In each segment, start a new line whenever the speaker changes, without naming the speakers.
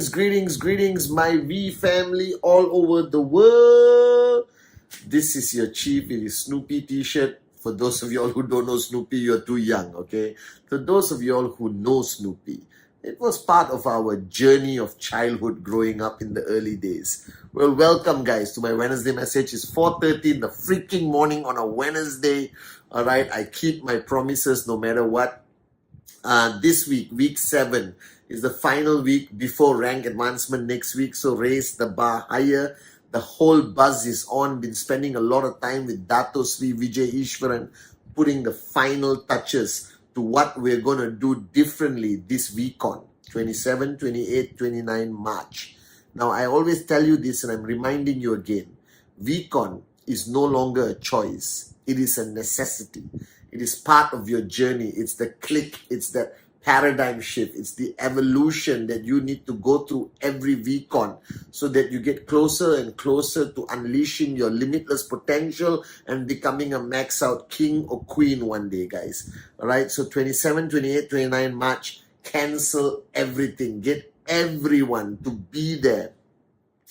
Greetings, my V family all over the world. This is your Chief in his Snoopy t-shirt. For those of y'all who don't know Snoopy, you're too young, okay? For those of y'all who know Snoopy, it was part of our journey of childhood growing up in the early days. Well, welcome guys to my Wednesday message. It's 4:30 in the freaking morning on a Wednesday. All right, I keep my promises no matter what. This week 7, is the final week before rank advancement next week. So raise the bar higher. The whole buzz is on. Been spending a lot of time with Dato Sri Vijay Ishwaran, putting the final touches to what we're going to do differently this week on 27, 28, 29 March. Now, I always tell you this and I'm reminding you again. VCon is no longer a choice. It is a necessity. It is part of your journey. It's the click. It's the paradigm shift. It's the evolution that you need to go through every VCon so that you get closer and closer to unleashing your limitless potential and becoming a max out king or queen one day, guys. All right. So 27, 28, 29 March, cancel everything. Get everyone to be there.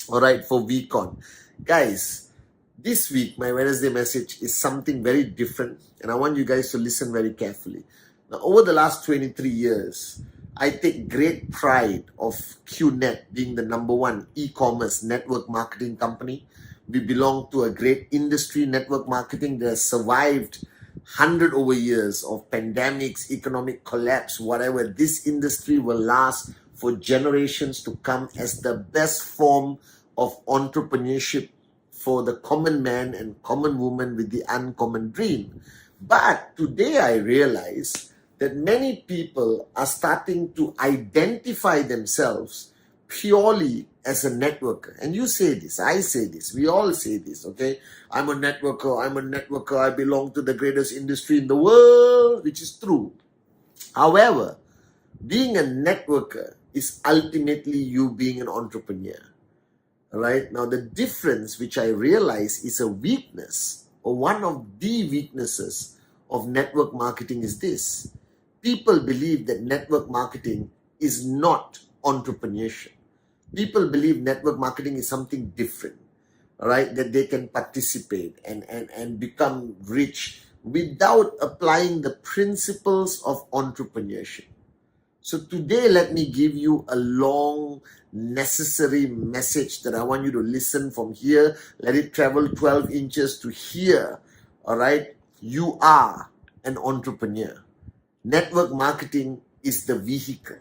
All right. For VCon. Guys, this week, my Wednesday message is something very different, and I want you guys to listen very carefully. Now, over the last 23 years, I take great pride of QNet being the #1 e-commerce network marketing company. We belong to a great industry, network marketing, that has survived 100 over years of pandemics, economic collapse, whatever. This industry will last for generations to come as the best form of entrepreneurship for the common man and common woman with the uncommon dream. But today I realize that many people are starting to identify themselves purely as a networker. And you say this, I say this, we all say this, okay? I'm a networker, I belong to the greatest industry in the world, which is true. However, being a networker is ultimately you being an entrepreneur. All right. Now, the difference which I realize is a weakness, or one of the weaknesses of network marketing, is this. People believe that network marketing is not entrepreneurship. People believe network marketing is something different, all right, that they can participate and become rich without applying the principles of entrepreneurship. So today, let me give you a long, necessary message that I want you to listen from here. Let it travel 12 inches to here. All right? You are an entrepreneur. Network marketing is the vehicle,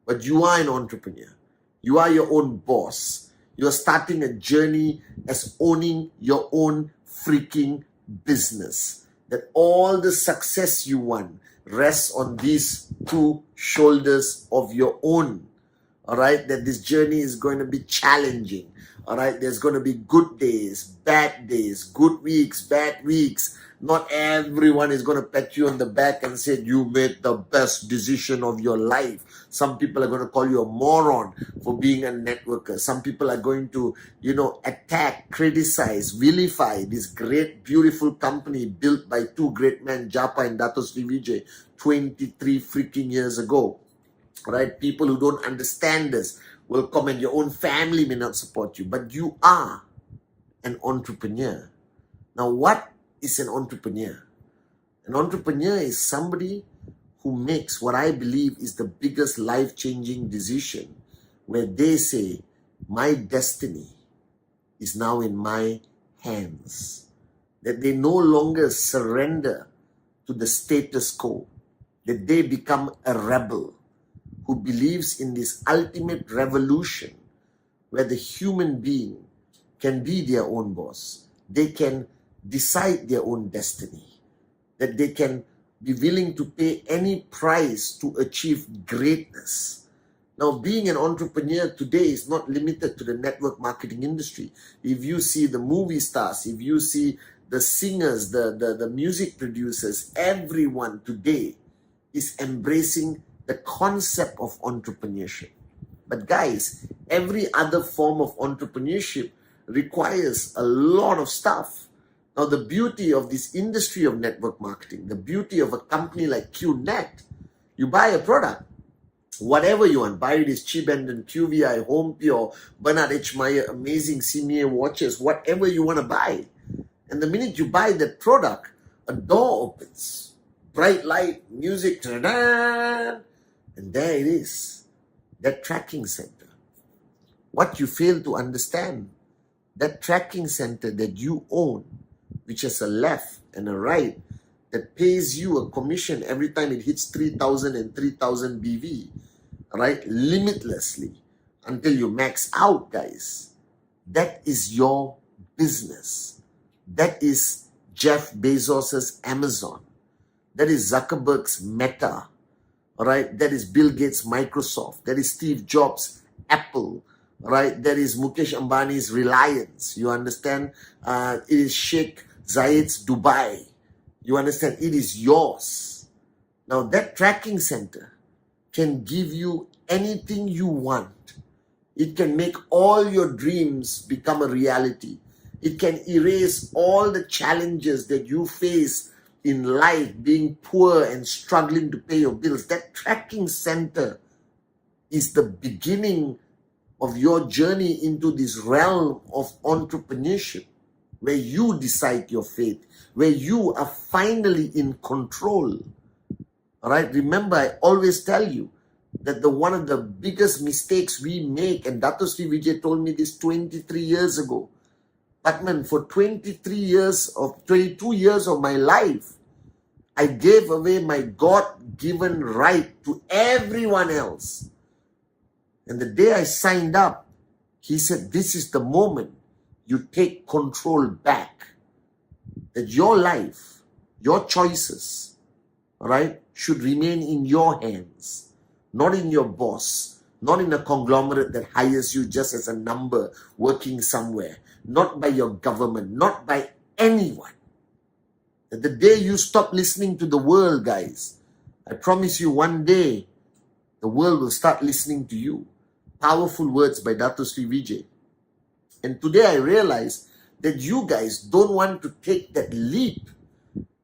but you are an entrepreneur. You are your own boss. You are starting a journey as owning your own freaking business. That all the success you want rests on these two shoulders of your own. All right, that this journey is going to be challenging. All right, there's going to be good days, good weeks, bad weeks. Not everyone is going to pat you on the back and say you made the best decision of your life. Some people are going to call you a moron for being a networker. Some people are going to, attack, criticize, vilify this great, beautiful company built by two great men, Japa and Dato Sri Vijay, 23 freaking years ago. Right? People who don't understand this will comment. Your own family may not support you, but you are an entrepreneur. Now, what is an entrepreneur? An entrepreneur is somebody who makes what I believe is the biggest life-changing decision, where they say, my destiny is now in my hands. That they no longer surrender to the status quo. That they become a rebel who believes in this ultimate revolution where the human being can be their own boss. They can decide their own destiny. That they can be willing to pay any price to achieve greatness. Now, being an entrepreneur today is not limited to the network marketing industry. If you see the movie stars, if you see the singers, the music producers, everyone today is embracing the concept of entrepreneurship. But guys, every other form of entrepreneurship requires a lot of stuff. Now, the beauty of this industry of network marketing, the beauty of a company like QNet, you buy a product, Whatever you want, buy this Chibenden, QVI, Home Pure, Bernard H. Meyer, amazing CMA watches, whatever you want to buy. And the minute you buy that product, a door opens. Bright light, music, ta-da, and there it is. That tracking center. What you fail to understand, that tracking center that you own, which has a left and a right, that pays you a commission every time it hits 3,000 and 3,000 BV, right? Limitlessly until you max out, guys. That is your business. That is Jeff Bezos's Amazon. That is Zuckerberg's Meta. Right? That is Bill Gates' Microsoft. That is Steve Jobs' Apple. Right? That is Mukesh Ambani's Reliance. You understand? It is Sheikh Zayed's Dubai. You understand? It is yours. Now that tracking center can give you anything you want. It can make all your dreams become a reality. It can erase all the challenges that you face in life, being poor and struggling to pay your bills. That tracking center is the beginning of your journey into this realm of entrepreneurship, where you decide your fate, where you are finally in control. All right, remember, I always tell you that one of the biggest mistakes we make, and Dato Sri Vijay told me this 23 years ago, Patman, for 22 years of my life, I gave away my God-given right to everyone else. And the day I signed up, he said, this is the moment you take control back. That your life, your choices, all right, should remain in your hands, not in your boss, not in a conglomerate that hires you just as a number working somewhere, not by your government, not by anyone. That the day you stop listening to the world, guys, I promise you one day, the world will start listening to you. Powerful words by Dato Sri Vijay. And today I realize that you guys don't want to take that leap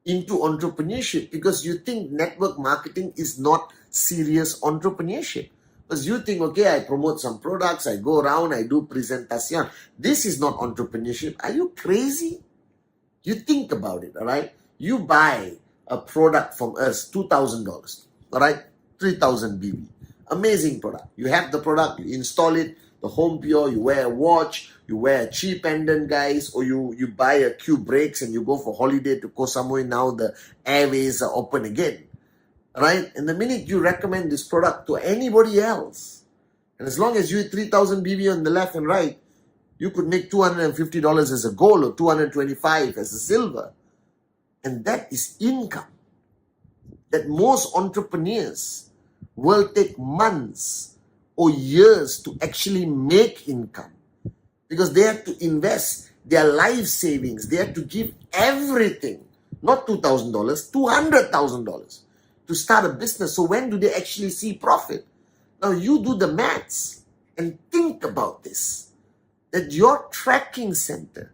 into entrepreneurship because you think network marketing is not serious entrepreneurship. Because you think, okay, I promote some products, I go around, I do presentation. This is not entrepreneurship. Are you crazy? You think about it, all right? You buy a product from us, $2,000, all right? 3,000 BB. Amazing product. You have the product, you install it, the Home Pure, you wear a watch, you wear a cheap pendant, guys, or you buy a Q brakes and you go for holiday to Koh Samui. Now the airways are open again, right? And the minute you recommend this product to anybody else, and as long as you hit 3,000 BB on the left and right, you could make $250 as a gold or $225 as a silver. And that is income that most entrepreneurs will take months or years to actually make income, because they have to invest their life savings. They have to give everything, not $2,000, $200,000 to start a business. So when do they actually see profit? Now you do the maths and think about this, that your tracking center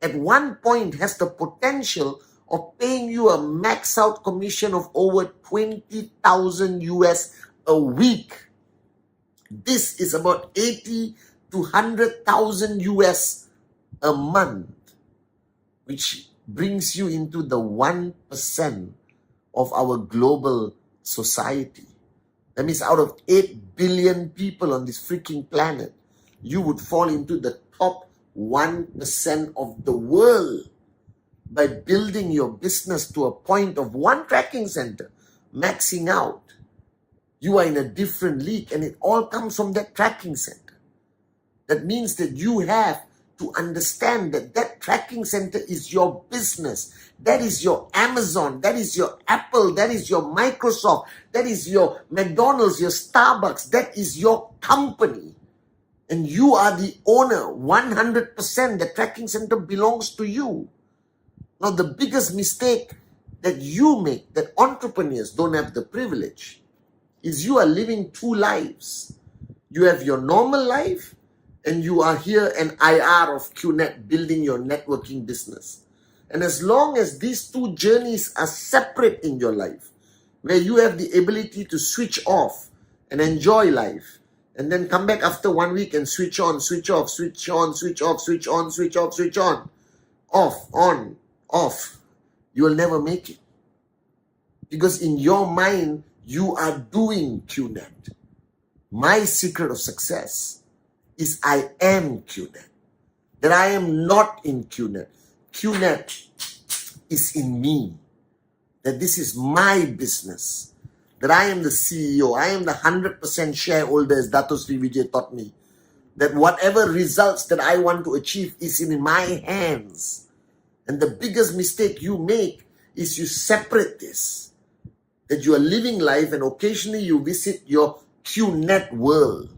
at one point has the potential of paying you a max out commission of over 20,000 US a week. This is about 80 to 100,000 US a month, which brings you into the 1% of our global society. That means out of 8 billion people on this freaking planet, you would fall into the top 1% of the world by building your business to a point of one tracking center, maxing out. You are in a different league, and it all comes from that tracking center. That means that you have to understand that that tracking center is your business. That is your Amazon. That is your Apple. That is your Microsoft. That is your McDonald's, your Starbucks. That is your company. And you are the owner, 100%. The tracking center belongs to you. Now, the biggest mistake that you make, that entrepreneurs don't have the privilege, is you are living two lives. You have your normal life, and you are here an IR of QNet building your networking business. And as long as these two journeys are separate in your life, where you have the ability to switch off and enjoy life. And then come back after 1 week and switch on, switch off, switch on, switch off, switch on, switch off, switch on. Off, on, off. You will never make it. Because in your mind, you are doing QNet. My secret of success is I am QNet. That I am not in QNet. QNet is in me. That this is my business. That I am the CEO. I am the 100% shareholder, as Dato Sri Vijay taught me. That whatever results that I want to achieve is in my hands. And the biggest mistake you make is you separate this. That you are living life and occasionally you visit your QNet world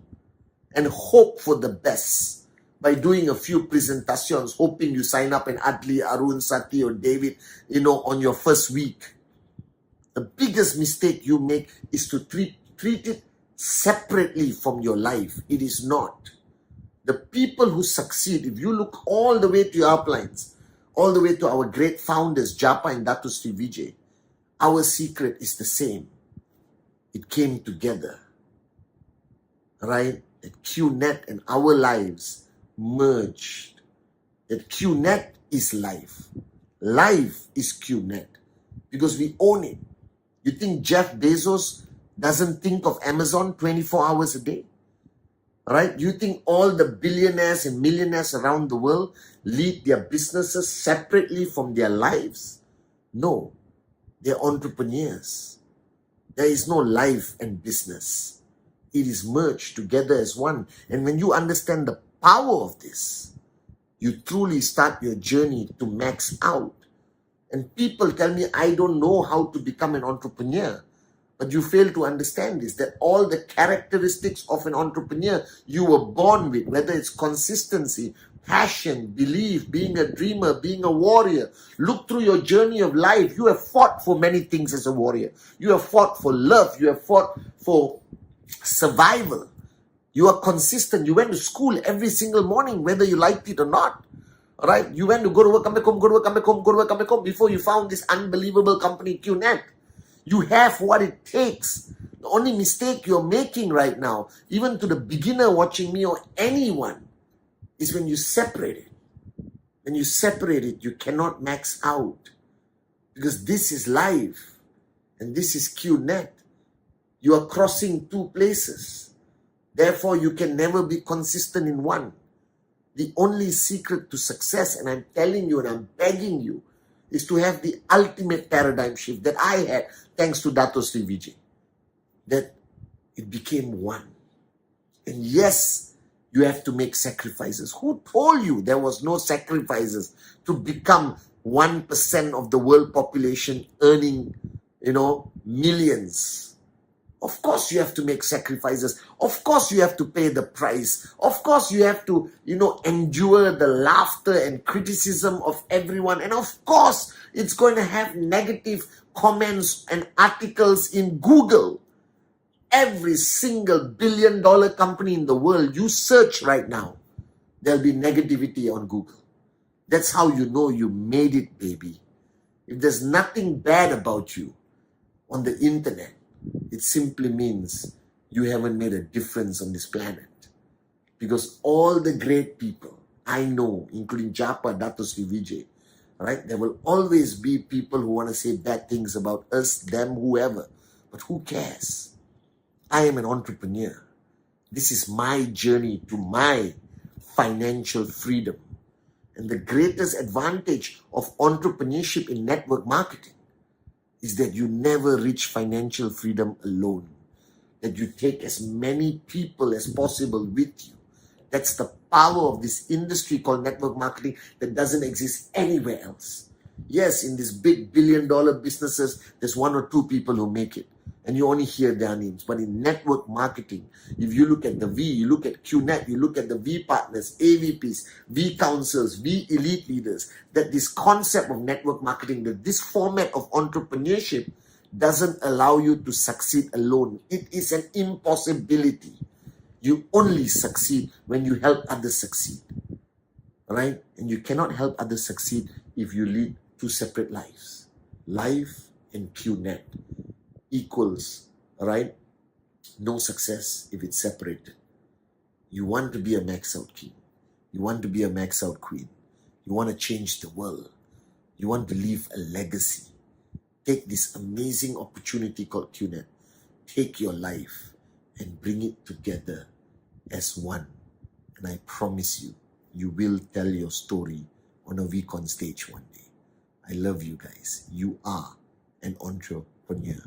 and hope for the best by doing a few presentations, hoping you sign up in Adli, Arun, Sati or David, on your first week. The biggest mistake you make is to treat it separately from your life. It is not. The people who succeed, if you look all the way to your uplines, all the way to our great founders, Japa and Dato Sri Vijay, our secret is the same. It came together. Right? That QNet and our lives merged. That QNet is life. Life is QNet. Because we own it. You think Jeff Bezos doesn't think of Amazon 24 hours a day? Right? You think all the billionaires and millionaires around the world lead their businesses separately from their lives? No. They're entrepreneurs. There is no life and business. It is merged together as one. And when you understand the power of this, you truly start your journey to max out. And people tell me, I don't know how to become an entrepreneur. But you fail to understand this, that all the characteristics of an entrepreneur you were born with, whether it's consistency, passion, belief, being a dreamer, being a warrior. Look through your journey of life. You have fought for many things as a warrior. You have fought for love. You have fought for survival. You are consistent. You went to school every single morning, whether you liked it or not. All right? You went to go to work, come back home, go to work, come back home, go to work, come back home, before you found this unbelievable company, QNet. You have what it takes. The only mistake you're making right now, even to the beginner watching me or anyone, is when you separate it. When you separate it, you cannot max out. Because this is life. And this is QNet. You are crossing two places. Therefore, you can never be consistent in one. The only secret to success, and I'm telling you and I'm begging you, is to have the ultimate paradigm shift that I had thanks to Dato Sri Vijay. That it became one. And yes, you have to make sacrifices. Who told you there was no sacrifices to become 1% of the world population earning, millions? Of course you have to make sacrifices. Of course you have to pay the price. Of course you have to, endure the laughter and criticism of everyone. And of course it's going to have negative comments and articles in Google. Every single billion-dollar company in the world, you search right now, there'll be negativity on Google. That's how you know you made it, baby. If there's nothing bad about you on the internet, it simply means you haven't made a difference on this planet. Because all the great people I know, including Japa, Dato Sri Vijay, right? There will always be people who want to say bad things about us, them, whoever. But who cares? I am an entrepreneur. This is my journey to my financial freedom. And the greatest advantage of entrepreneurship in network marketing is that you never reach financial freedom alone. That you take as many people as possible with you. That's the power of this industry called network marketing that doesn't exist anywhere else. Yes, in these big billion-dollar businesses, there's one or two people who make it. And you only hear their names. But in network marketing, if you look at the V, you look at QNet, you look at the V partners, AVPs, V councils, V elite leaders, that this concept of network marketing, that this format of entrepreneurship doesn't allow you to succeed alone. It is an impossibility. You only succeed when you help others succeed. Right? And you cannot help others succeed if you lead two separate lives. Life and QNet equals, right, No success if it's separated. You want to be a max out king. You want to be a max out queen. You want to change the world. You want to leave a legacy. Take this amazing opportunity called QNet. Take your life and bring it together as one. And I promise you, you will tell your story on a week on stage one day. I love you guys. You are an entrepreneur.